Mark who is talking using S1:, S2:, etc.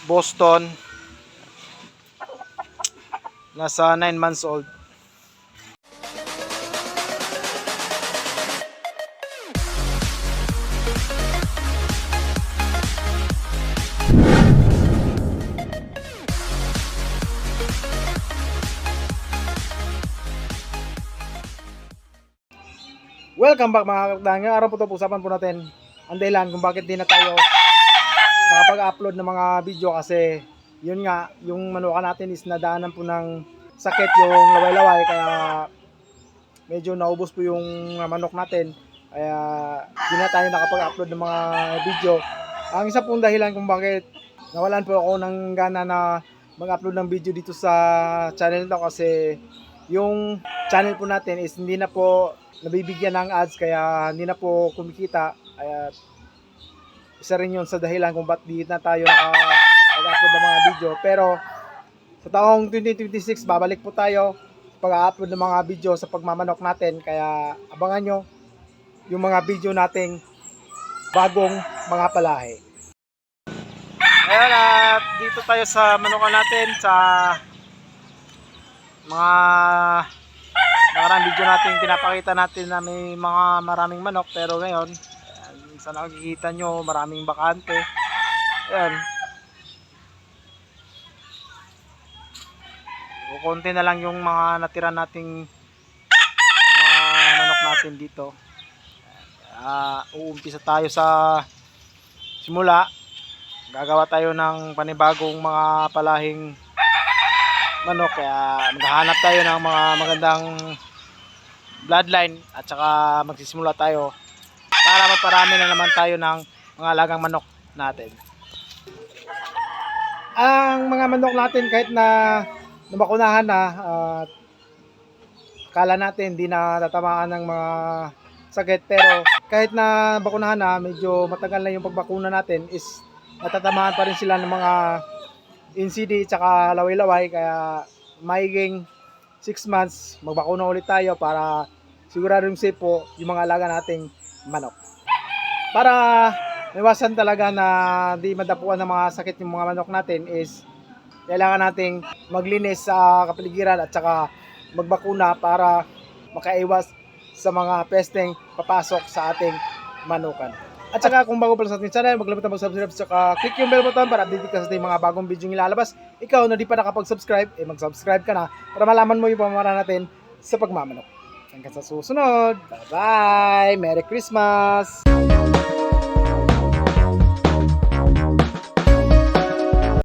S1: Boston. Nasa 9 months old. Welcome back mga kakakdan. Ngayong araw po ito, usapan po natin ang dahilan kung bakit di na tayo nakapag-upload ng mga video, kasi yun nga, yung manukan natin is nadaanan po ng sakit, yung laway-laway, kaya medyo naubos po yung manok natin, kaya di na tayo nakapag-upload ng mga video. Ang isa pong dahilan kung bakit nawalan po ako ng gana na mag-upload ng video dito sa channel nito, kasi yung channel po natin is hindi na po nabibigyan ng ads, kaya hindi na po kumikita. Kaya isa rin yun sa dahilan kung bakit di na tayo nakapag-upload ng mga video. Pero sa taong 2026 babalik po tayo pag-upload ng mga video sa pagmamanok natin, kaya abangan nyo yung mga video nating bagong mga palahi. Ayan, at dito tayo sa manukan natin, sa mga nakarang video natin pinapakita natin na may mga maraming manok, pero ngayon sa nakikita nyo maraming bakante. Ayan, kukunti na lang yung mga natira nating mga manok natin dito. Uumpisa tayo sa simula. Gagawa tayo ng panibagong mga palahing manok, kaya maghahanap tayo ng mga magandang bloodline at saka magsisimula tayo para magparami na naman tayo ng mga alagang manok natin. Ang mga manok natin, kahit na nabakunahan na, akala natin hindi na tatamaan ng mga sakit, pero kahit na bakunahan na, medyo matagal na yung pagbakuna natin, is natatamaan pa rin sila ng mga NCD tsaka laway-laway. Kaya maiging 6 months magbakuna ulit tayo para siguradong safe po yung mga alaga nating manok, para iwasan talaga na di madapuan ng mga sakit yung mga manok natin. Is kailangan nating maglinis sa kapaligiran at saka magbakuna para makaiwas sa mga pesteng papasok sa ating manukan. At saka kung bago pa lang sa ating channel, maglamit na mag-subscribe at saka click yung bell button para update ka sa ating mga bagong video ilalabas. Ikaw na di pa nakapag-subscribe, mag-subscribe ka na para malaman mo yung pamamaraan natin sa pagmamanok. Hanggang sa susunod. Bye-bye! Merry Christmas!